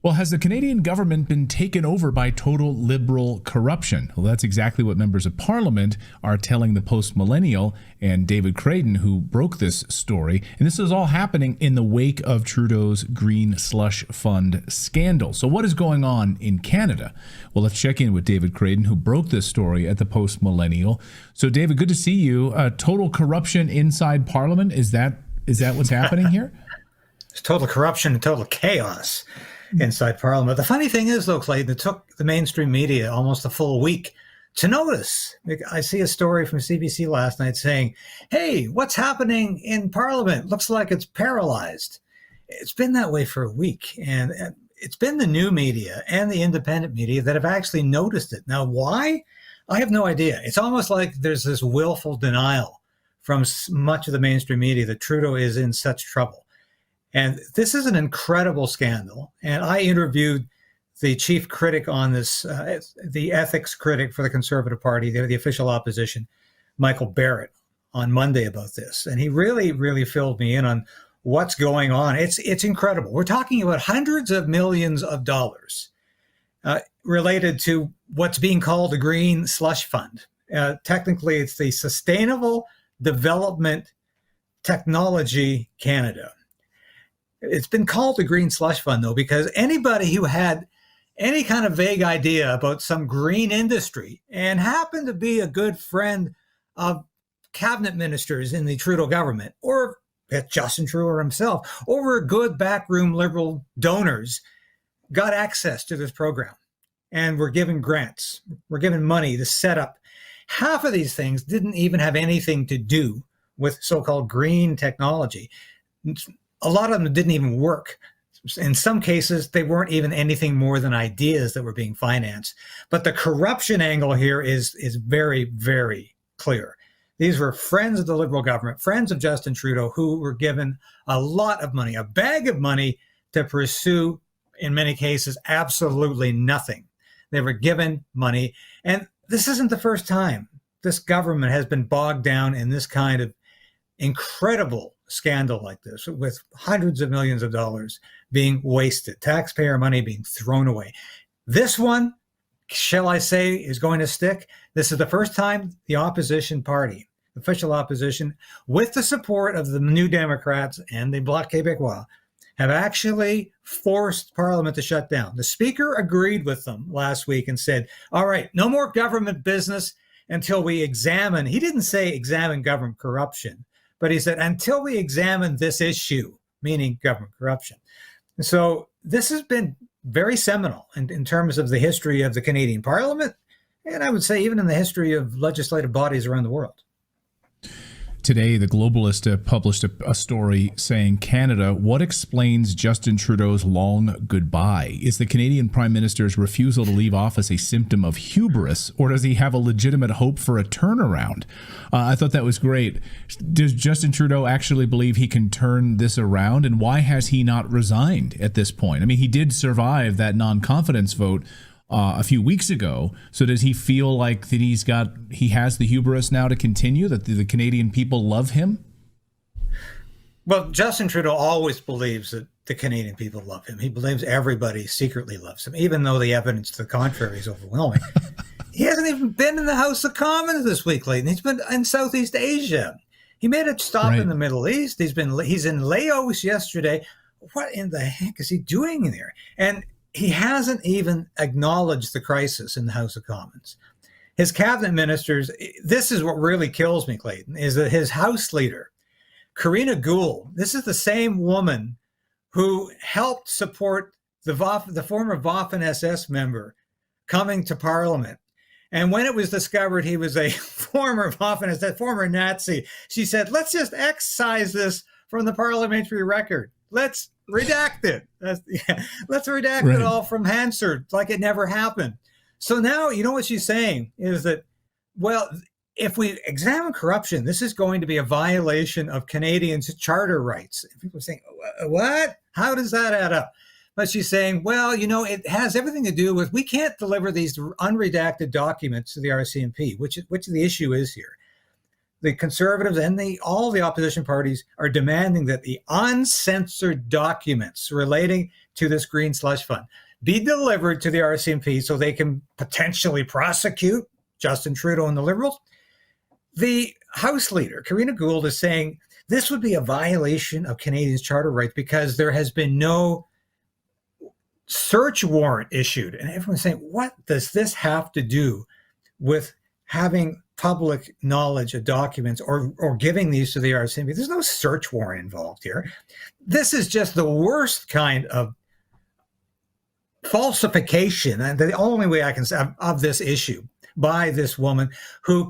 Well, has the Canadian government been taken over by total liberal corruption? Well, that's exactly what members of Parliament are telling the Post-Millennial and David KRAYDEN, who broke this story. And this is all happening in the wake of Trudeau's Green Slush Fund scandal. So what is going on in Canada? Well, let's check in with David KRAYDEN, who broke this story at the Post-Millennial. So, David, good to see you. Total corruption inside Parliament. Is that what's happening here? It's total corruption and total chaos inside Parliament. The funny thing is, though, Clayton, it took the mainstream media almost a full week to notice. I see a story from CBC last night saying, hey, what's happening in Parliament? Looks like it's paralyzed. It's been that way for a week. And it's been the new media and the independent media that have actually noticed it. Now, why? I have no idea. It's almost like there's this willful denial from much of the mainstream media that Trudeau is in such trouble. And this is an incredible scandal. And I interviewed the chief critic on this, the ethics critic for the Conservative Party, the official opposition, Michael Barrett, on Monday about this. And he really, really filled me in on what's going on. It's incredible. We're talking about hundreds of millions of dollars related to what's being called the Green Slush Fund. Technically, it's the Sustainable Development Technology Canada. It's been called the Green Slush Fund, though, because anybody who had any kind of vague idea about some green industry and happened to be a good friend of cabinet ministers in the Trudeau government, or Justin Trudeau himself, or good backroom liberal donors, got access to this program and were given grants, were given money to set up. Half of these things didn't even have anything to do with so-called green technology. A lot of them didn't even work. In some cases, they weren't even anything more than ideas that were being financed. But the corruption angle here is very, very clear. These were friends of the Liberal government, friends of Justin Trudeau, who were given a lot of money, a bag of money to pursue, in many cases, absolutely nothing. They were given money. And this isn't the first time this government has been bogged down in this kind of incredible scandal like this, with hundreds of millions of dollars being wasted, taxpayer money being thrown away. This one, shall I say, is going to stick. This is the first time the opposition party, official opposition, with the support of the New Democrats and the Bloc Québécois, have actually forced Parliament to shut down. The Speaker agreed with them last week and said, all right, no more government business until we examine, he didn't say examine government corruption, but he said, until we examine this issue, meaning government corruption. So this has been very seminal in terms of the history of the Canadian Parliament, and I would say even in the history of legislative bodies around the world. Today, the Globalist published a story saying, Canada, what explains Justin Trudeau's long goodbye? Is the Canadian Prime Minister's refusal to leave office a symptom of hubris, or does he have a legitimate hope for a turnaround? I thought that was great. Does Justin Trudeau actually believe he can turn this around, and why has he not resigned at this point? I mean, he did survive that non-confidence vote a few weeks ago. So does he feel like that he has the hubris now to continue, that the Canadian people love him? Well, Justin Trudeau always believes that the Canadian people love him. He believes everybody secretly loves him, even though the evidence to the contrary is overwhelming. He hasn't even been in the House of Commons this week, Clayton. He's been in Southeast Asia. He made a stop in the Middle East. He's in Laos yesterday. What in the heck is he doing there? And he hasn't even acknowledged the crisis in the House of Commons. His cabinet ministers, this is what really kills me, Clayton, is that his House leader, Karina Gould, this is the same woman who helped support the former Waffen-SS member coming to Parliament. And when it was discovered he was a former Waffen-SS, former Nazi, she said, let's just excise this from the parliamentary record. Let's redact it. Let's redact it all from Hansard, like it never happened. So now, you know what she's saying is that, well, if we examine corruption, this is going to be a violation of Canadians' charter rights. And people are saying, what? How does that add up? But she's saying, well, you know, it has everything to do with, we can't deliver these unredacted documents to the RCMP, which the issue is here. the Conservatives and all the opposition parties are demanding that the uncensored documents relating to this green slush fund be delivered to the RCMP so they can potentially prosecute Justin Trudeau and the Liberals. The House Leader, Karina Gould, is saying this would be a violation of Canadians' charter rights because there has been no search warrant issued. And everyone's saying, what does this have to do with having public knowledge of documents or giving these to the RCMP? There's no search warrant involved here. This is just the worst kind of falsification, and the only way I can say of this issue by this woman who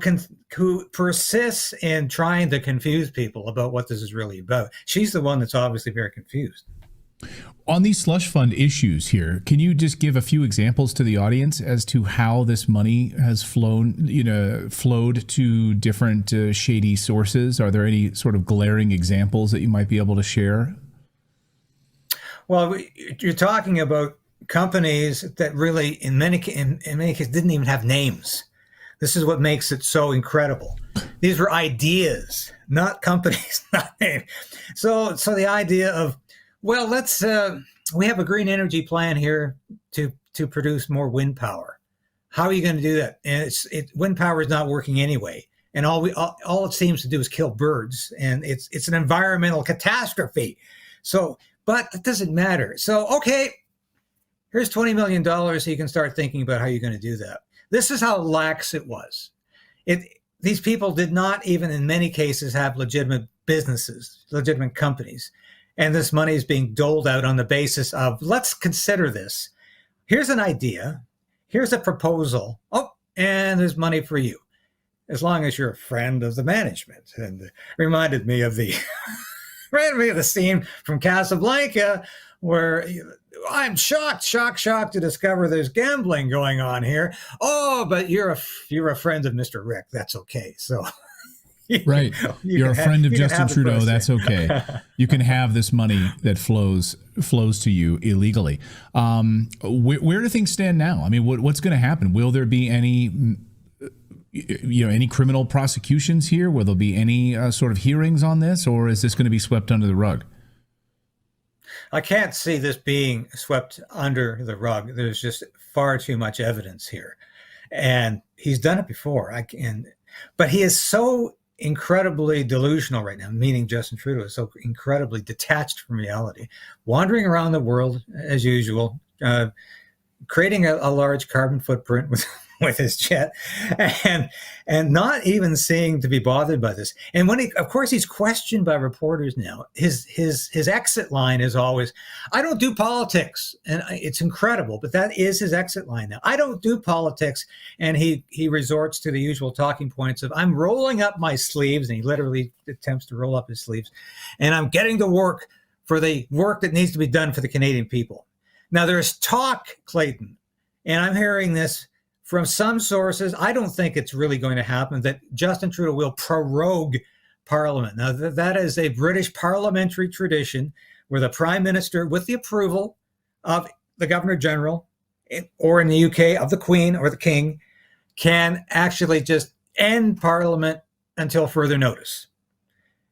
persists in trying to confuse people about what this is really about. She's the one that's obviously very confused. On these slush fund issues here, can you just give a few examples to the audience as to how this money has flowed to different shady sources? Are there any sort of glaring examples that you might be able to share? Well, you're talking about companies that really, in many cases, didn't even have names. This is what makes it so incredible. These were ideas, not companies, not names. So the idea of, well, we have a green energy plan here to produce more wind power. How are you going to do that? And wind power is not working anyway. And all it seems to do is kill birds. And it's an environmental catastrophe. So, but that doesn't matter. So, okay, here's $20 million so you can start thinking about how you're going to do that. This is how lax it was. These people did not even in many cases have legitimate businesses, legitimate companies. And this money is being doled out on the basis of, let's consider this. Here's an idea. Here's a proposal. Oh, and there's money for you, as long as you're a friend of the management. And it reminded me of the scene from Casablanca where I'm shocked to discover there's gambling going on here. Oh, but you're a friend of Mr. Rick. That's okay. So. Right. You're a friend of Justin Trudeau. That's okay. You can have this money that flows to you illegally. Where do things stand now? I mean, what's going to happen? Will there be any criminal prosecutions here? Will there be any sort of hearings on this, or is this going to be swept under the rug? I can't see this being swept under the rug. There's just far too much evidence here, and he's done it before. But he is so incredibly delusional right now, meaning Justin Trudeau is so incredibly detached from reality, wandering around the world as usual, creating a large carbon footprint with his jet, and not even seeming to be bothered by this. And when of course he's questioned by reporters now, his exit line is always, I don't do politics. And it's incredible, but that is his exit line now. I don't do politics. And he resorts to the usual talking points of, I'm rolling up my sleeves, and he literally attempts to roll up his sleeves, and I'm getting to work for the work that needs to be done for the Canadian people. Now there's talk, Clayton, and I'm hearing this from some sources, I don't think it's really going to happen, that Justin Trudeau will prorogue Parliament. Now, that is a British parliamentary tradition where the Prime Minister, with the approval of the Governor General, or in the UK, of the Queen or the King, can actually just end Parliament until further notice.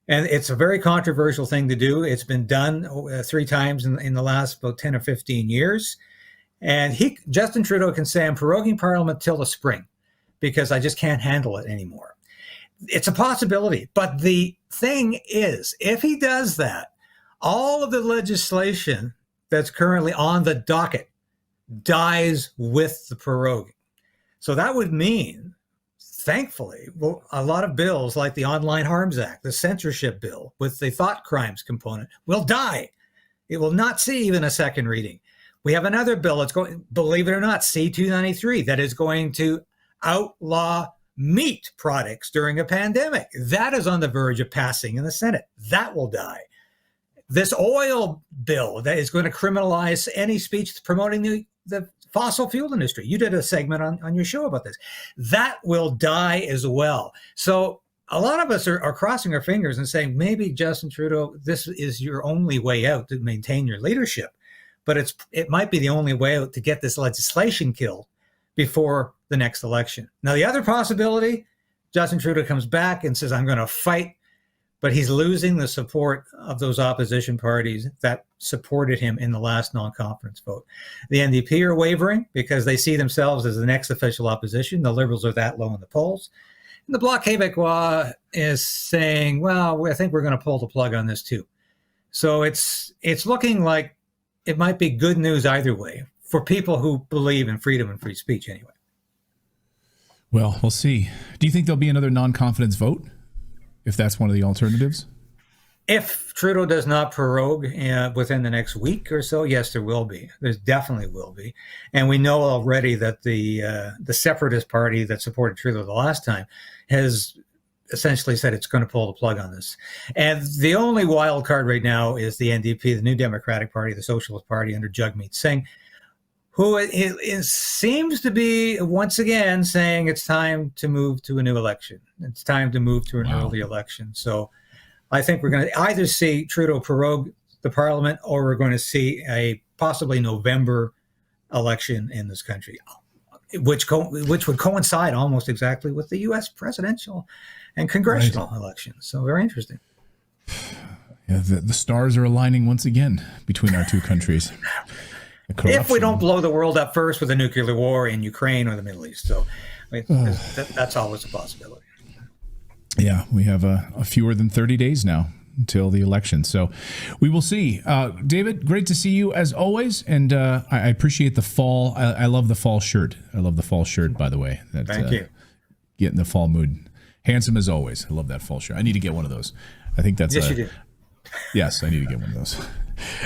And it's a very controversial thing to do. It's been done 3 times in the last about 10 or 15 years. And Justin Trudeau can say, I'm proroguing Parliament till the spring because I just can't handle it anymore. It's a possibility. But the thing is, if he does that, all of the legislation that's currently on the docket dies with the proroguing. So that would mean, thankfully, a lot of bills like the Online Harms Act, the censorship bill with the thought crimes component will die. It will not see even a second reading. We have another bill that's going, believe it or not, C-293, that is going to outlaw meat products during a pandemic. That is on the verge of passing in the Senate. That will die. This oil bill that is going to criminalize any speech promoting the fossil fuel industry. You did a segment on your show about this. That will die as well. So a lot of us are crossing our fingers and saying, maybe Justin Trudeau, this is your only way out to maintain your leadership. But it might be the only way out to get this legislation killed before the next election. Now, the other possibility, Justin Trudeau comes back and says, I'm going to fight, but he's losing the support of those opposition parties that supported him in the last non-confidence vote. The NDP are wavering because they see themselves as the next official opposition. The Liberals are that low in the polls. And the Bloc Québécois is saying, well, I think we're going to pull the plug on this too. So it's looking like it might be good news either way for people who believe in freedom and free speech anyway. Well, we'll see. Do you think there'll be another non-confidence vote if that's one of the alternatives? If Trudeau does not prorogue within the next week or so, yes, there will be. There definitely will be. And we know already that the separatist party that supported Trudeau the last time has essentially said it's going to pull the plug on this. And the only wild card right now is the NDP, the New Democratic Party, the Socialist Party under Jagmeet Singh, who seems to be once again saying it's time to move to a new election. It's time to move to an early election. So I think we're going to either see Trudeau prorogue the parliament, or we're going to see a possibly November election in this country, which would coincide almost exactly with the U.S. presidential and congressional elections. So very interesting. Yeah, the stars are aligning once again between our two countries. If we don't blow the world up first with a nuclear war in Ukraine or the Middle East. So that's always a possibility. Yeah, we have fewer than 30 days now until the election. So we will see. David, great to see you as always. And I appreciate the fall. I love the fall shirt. I love the fall shirt, by the way. Thank you. Get in the fall mood. Handsome as always. I love that fall shirt. I need to get one of those. I think that's yes, you do. Yes, I need to get one of those.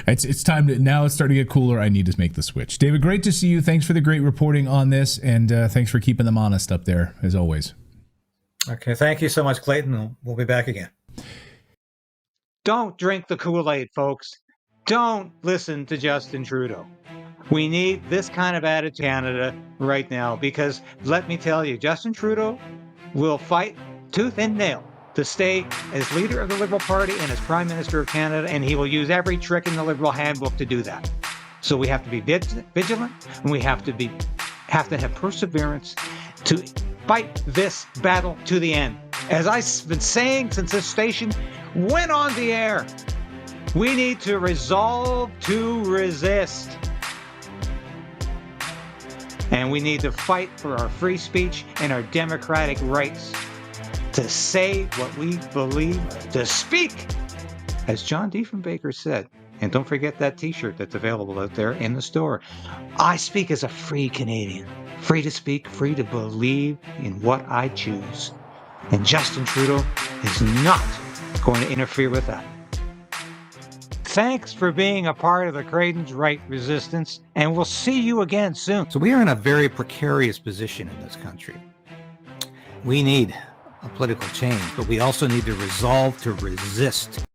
It's time to, now it's starting to get cooler. I need to make the switch. David, great to see you. Thanks for the great reporting on this. And thanks for keeping them honest up there as always. Okay, thank you so much, Clayton. We'll be back again. Don't drink the Kool-Aid, folks. Don't listen to Justin Trudeau. We need this kind of attitude in Canada right now, because let me tell you, Justin Trudeau will fight tooth and nail to stay as leader of the Liberal Party and as Prime Minister of Canada, and he will use every trick in the Liberal handbook to do that. So we have to be vigilant, and we have to have perseverance to fight this battle to the end. As I've been saying since this station went on the air, we need to resolve to resist. And we need to fight for our free speech and our democratic rights to say what we believe, to speak, as John Diefenbaker said. And don't forget that t-shirt that's available out there in the store. I speak as a free Canadian. Free to speak, free to believe in what I choose. And Justin Trudeau is not going to interfere with that. Thanks for being a part of the KRAYDEN'S Right resistance, and we'll see you again soon. So we are in a very precarious position in this country. We need a political change, but we also need to resolve to resist.